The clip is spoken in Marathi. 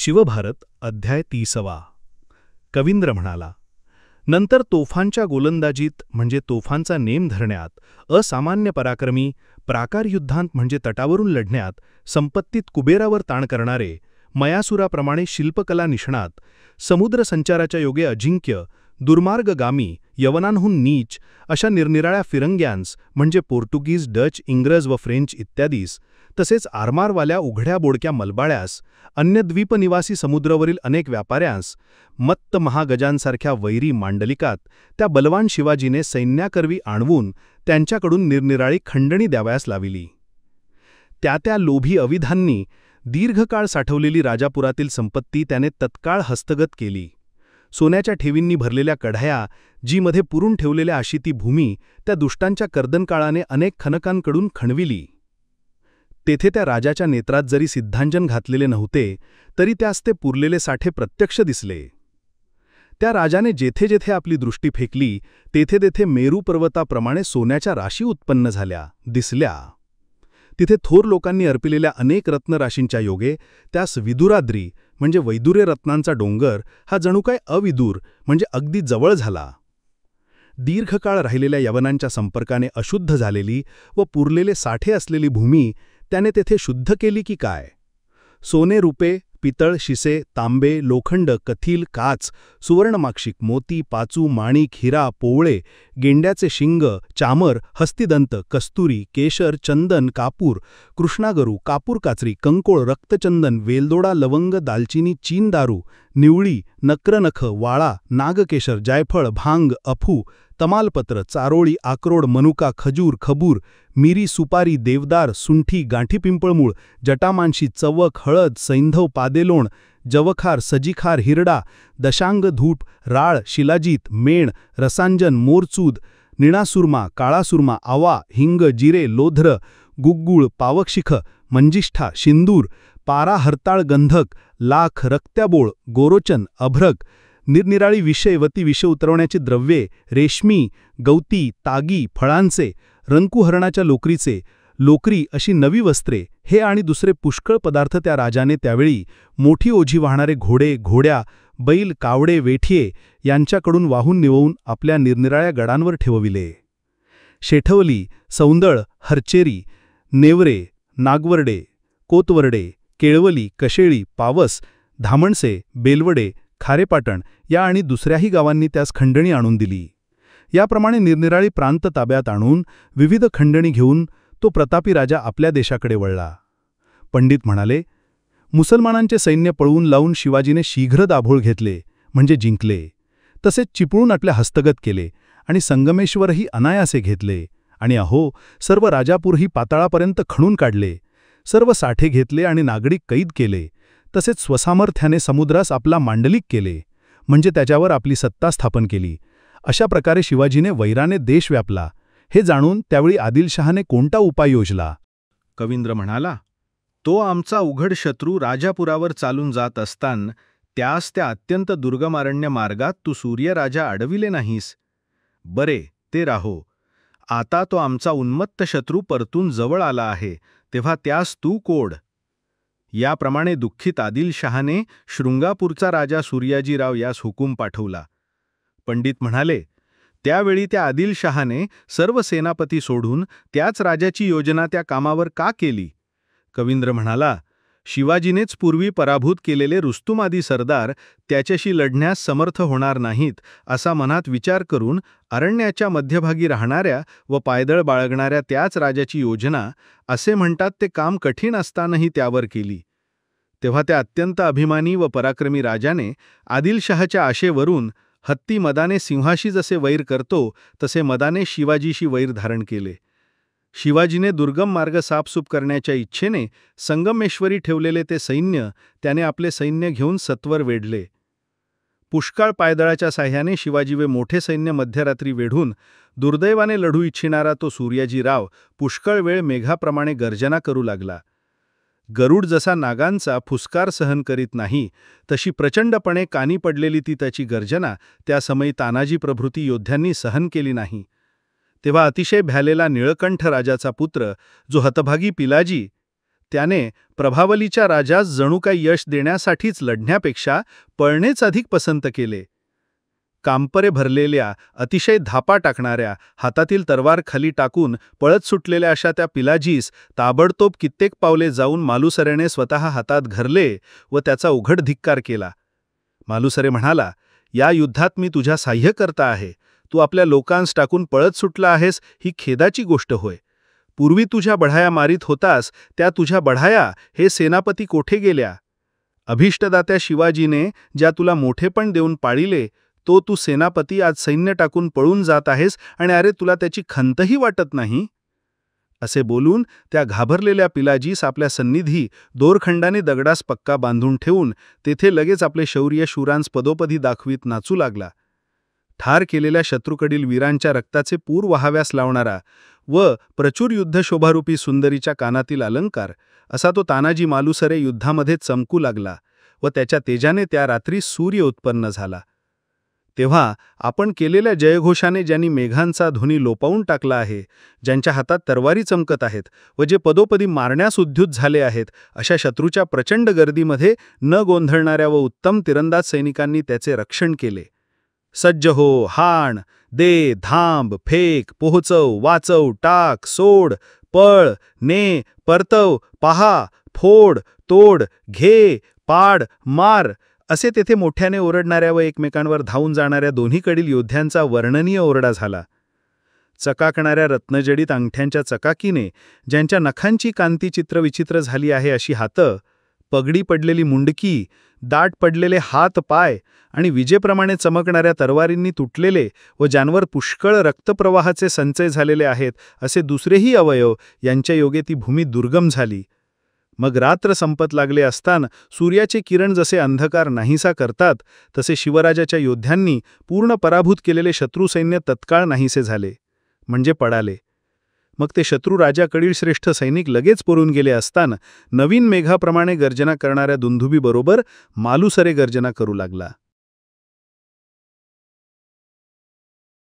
शिवभारत अध्याय 30. कवींद्र म्हणाला, नंतर तोफांच्या गोलंदाजीत म्हणजे तोफांचा नेम धरण्यात, असामान्य पराक्रमी, प्राकार युद्धांत म्हणजे तटावरून लढण्यात, संपत्तीत कुबेरावर ताण करणारे, मयासुराप्रमाणे शिल्पकला निष्णात, समुद्र संचाराच्या योगे अजिंक्य, दुर्मार्गगामी, यवनांहून नीच, अशा निरनिराळ्या फिरंग्यांस म्हणजे पोर्तुगीज, डच, इंग्रज व फ्रेंच इत्यादीस, तसेच आरमारवाल्या उघड्या बोडक्या मलबाळ्यास, अन्य द्वीपनिवासी समुद्रावरील अनेक व्यापाऱ्यांस, मत्त महागजांसारख्या वैरी मांडलिकात त्या बलवान शिवाजीने सैन्याकरवी आणवून त्यांच्याकडून निरनिराळी खंडणी द्यावयास लाविली. त्या लोभी अविधांनी दीर्घकाळ साठवलेली राजापुरातील संपत्ती त्याने तत्काळ हस्तगत केली. सोन्याच्या ठेवींनी भरलेल्या कढया, जी मध्ये पुरून ठेवलेल्या अशी ती भूमी त्या दुष्टांच्या कर्दनकाळाने अनेक खनकांकडून खणविली. तेथे त्या राजाच्या नेत्रात जरी सिद्धांजन घातलेले नव्हते, तरी त्यास ते पुरलेले साठे प्रत्यक्ष दिसले. त्या राजाने जेथे जेथे आपली दृष्टी फेकली, तेथे तेथे मेरू पर्वताप्रमाणे सोन्याच्या राशी उत्पन्न झाल्या, दिसल्या. तिथे थोर लोकांनी अर्पिलेल्या अनेक रत्नराशींच्या योगे त्यास विदुराद्री म्हणजे वैदुर्य रत्नांचा डोंगर हा जणू काय अविदूर म्हणजे अगदी जवळ झाला. दीर्घकाळ राहिलेल्या यवनांच्या संपर्काने अशुद्ध झालेली व पुरलेले साठे असलेली भूमी त्याने तेथे शुद्ध केली की काय? सोने, रुपे, पितळ, शिसे, तांबे, लोखंड, कथील, काच, सुवर्णमाक्षिक, मोती, पाचू, माणिक, हिरा, पोवळे, गेंड्याचे शिंग, चामर, हस्तिदंत, कस्तुरी, केशर, चंदन, कापूर, कृष्णागरू, कापूर काचरी, कंकोळ, रक्तचंदन, वेलदोडा, लवंग, दालचिनी, चीन दारू, निवळी, नक्रनख, वाळा, नागकेशर, जायफळ, भांग, अफू, तमालपत्र, चारोळी, आक्रोड, मनुका, खजूर, खबूर, मिरी, सुपारी, देवदार, सुंठी, गांठी पिंपळमूळ, जटामांशी, चवक, हळद, सैंधव, पादेलोण, जवखार, सजीखार, हिरडा, दशांग, धूप, राळ, शिलाजीत, मेण, रसांजन, मोरचूद, निळासुरमा, काळासुरमा, आवा, हिंग, जिरे, लोध्र, गुग्गुळ, पावकशिख, मंजिष्ठा, शिंदूर, पारा, हरताळ, गंधक, लाख, रक्त्याबोळ, गोरोचन, अभ्रक, निरनिराळी विषय व ती विषय उतरवण्याची द्रव्ये, रेशमी, गवती, तागी, फळांचे, रंकुहरणाच्या लोकरी अशी नवी वस्त्रे, हे आणि दुसरे पुष्कळ पदार्थ त्या राजाने त्यावेळी मोठी ओझी वाहणारे घोडे, घोड्या, बैल, कावडे, वेठिये यांच्याकडून वाहून निववून आपल्या निरनिराळ्या गडांवर ठेवविले. शेठवली, सौंदळ, हरचेरी, नेवरे, नागवरडे, कोतवरडे, केळवली, कशेळी, पावस, धामणसे, बेलवडे, खारेपाटण या आणि दुसऱ्याही गावांनी त्यास खंडणी आणून दिली. याप्रमाणे निरनिराळी प्रांत ताब्यात आणून विविध खंडणी घेऊन तो प्रतापी राजा आपल्या देशाकडे वळला. पंडित म्हणाले, मुसलमानांचे सैन्य पळवून लावून शिवाजीने शीघ्र दाभोळ घेतले म्हणजे जिंकले. तसेच चिपळूण आपल्या हस्तगत केले आणि संगमेश्वरही अनायासे घेतले. आणि अहो, सर्व राजापूरही पाताळापर्यंत खणून काढले. सर्व साठे घेतले आणि नागरिक कैद केले. तसेच स्वसामर्थ्याने समुद्रास आपला मांडलिक केले म्हणजे त्याच्यावर आपली सत्ता स्थापन केली. अशा प्रकारे शिवाजीने वैराने देश व्यापला. हे जाणून त्यावेळी आदिलशहाने कोणता उपाय योजला? कवींद्र म्हणाला, तो आमचा उघड शत्रू राजापुरावर चालून जात असताना त्यास त्या अत्यंत दुर्गमारण्य मार्गात तू सूर्यराजा अडविले नाहीस. बरे, ते राहो. आता तो आमचा उन्मत्त शत्रू परतून जवळ आला आहे, तेव्हा त्यास तू कोड. याप्रमाणे दुःखित आदिलशहाने शृंगापूरचा राजा सूर्याजीराव यास हुकूम पाठवला. पंडित म्हणाले, त्यावेळी त्या आदिलशहाने सर्व सेनापती सोडून त्याच राजाची योजना त्या कामावर का केली? कवींद्र म्हणाला, शिवाजीनेच पूर्वी पराभूत केलेले रुस्तुमादी सरदार त्याच्याशी लढण्यास समर्थ होणार नाहीत असा मनात विचार करून अरण्याच्या मध्यभागी राहणाऱ्या व पायदळ बाळगणाऱ्या त्याच राजाची योजना, असे म्हणतात ते काम कठीण असतानाही त्यावर केली. तेव्हा त्या अत्यंत अभिमानी व पराक्रमी राजाने आदिलशहाच्या आशेवरून हत्ती मदाने सिंहाशी जसे वैर करतो तसे मदाने शिवाजीशी वैर धारण केले. शिवाजीने दुर्गम मार्ग साफसूफ करण्याच्या इच्छेने संगमेश्वरी ठेवलेले ते सैन्य त्याने आपले सैन्य घेऊन सत्वर वेढले. पुष्कळ पायदळाच्या साह्याने शिवाजी वे मोठे सैन्य मध्यरात्री वेढून दुर्दैवाने लढू इच्छिणारा तो सूर्याजीराव पुष्कळ वेळ मेघाप्रमाणे गर्जना करू लागला. गरुड जसा नागांचा फुसकार सहन करीत नाही, तशी प्रचंडपणे कानी पडलेली ती त्याची गर्जना त्या समयी तानाजी प्रभृती योद्ध्यांनी सहन केली नाही. तेव्हा अतिशय भ्यालेला निळकंठ राजाचा पुत्र जो हतभागी पिलाजी त्याने प्रभावलीच्या राजास जणू काही यश देण्यासाठीच लढण्यापेक्षा पळणेच अधिक पसंत केले. कांपरे भरलेल्या, अतिशय धापा टाकणाऱ्या, हातातील तलवार खाली टाकून पळत सुटलेल्या अशा त्या पिलाजीस ताबडतोब कित्येक पावले जाऊन मालुसरेने स्वतः हातात धरले व त्याचा उघड धिक्कार केला. मालुसरे म्हणाला, या युद्धात मी तुझ्या साह्यकर्ता आहे. तू आपल्या लोकांस टाकून पळत सुटला आहेस ही खेदाची गोष्ट होय. पूर्वी तुझ्या बढाया मारीत होतास त्या तुझ्या बढाया हे सेनापती कोठे गेल्या? अभीष्टदात्या शिवाजीने ज्या तुला मोठेपण देऊन पाळिले तो तू सेनापती आज सैन्य टाकून पळून जात आहेस आणि अरे तुला त्याची खंतही वाटत नाही. असे बोलून त्या घाबरलेल्या पिलाजीस आपल्या सन्निधी दोरखंडाने दगडास पक्का बांधून ठेवून तेथे लगेच आपले शौर्य शूरांस पदोपदी दाखवीत नाचू लागला. ठार केलेल्या शत्रूकडील वीरांच्या रक्ताचे पूर वहाव्यास लावणारा व प्रचूर युद्धशोभारूपी सुंदरीच्या कानातील अलंकार असा तो तानाजी मालुसरे युद्धामध्ये चमकू लागला व त्याच्या तेजाने त्या रात्री सूर्य उत्पन्न झाला. तेव्हा आपण केलेल्या जयघोषाने ज्यांनी मेघांचा ध्वनी लोपावून टाकला आहे, ज्यांच्या हातात तरवारी चमकत आहेत व जे पदोपदी मारण्यास उद्युत झाले आहेत, अशा शत्रूच्या प्रचंड गर्दीमध्ये न गोंधळणाऱ्या व उत्तम तिरंदाज सैनिकांनी त्याचे रक्षण केले. सज्ज हो, हाण, दे, धांब, फेक, पोहोचव, वाचव, टाक, सोड, पळ, ने, परतव, पहा, फोड, तोड, घे, पाड, मार असे तेथे मोठ्याने ओरडणाऱ्या व एकमेकांवर धावून जाणाऱ्या दोन्हीकडील योद्ध्यांचा वर्णनीय ओरडा झाला. चकाकणाऱ्या रत्नजडित अंगठ्यांच्या चकाकीने ज्यांच्या नखांची कांती चित्रविचित्र झाली आहे अशी हातं, पगडी पडलेली मुंडकी, दाट पडलेले हात पाय आणि विजेप्रमाणे चमकणाऱ्या तरवारींनी तुटलेले व ज्यांवर पुष्कळ रक्तप्रवाहाचे संचय झालेले आहेत असे दुसरेही अवयव यांच्या योगे ती भूमी दुर्गम झाली. मग रात्र संपत लागले असताना सूर्याचे किरण जसे अंधकार नाहीसा करतात तसे शिवराजाच्या योद्ध्यांनी पूर्ण पराभूत केलेले शत्रुसैन्य तत्काळ नाहीसे झाले, म्हणजे पडाले. मग ते शत्रू राजाकडील श्रेष्ठ सैनिक लगेच पळून गेले असताना नवीन मेघाप्रमाणे गर्जना करणाऱ्या दुंदुभीबरोबर मालुसरे गर्जना करू लागला.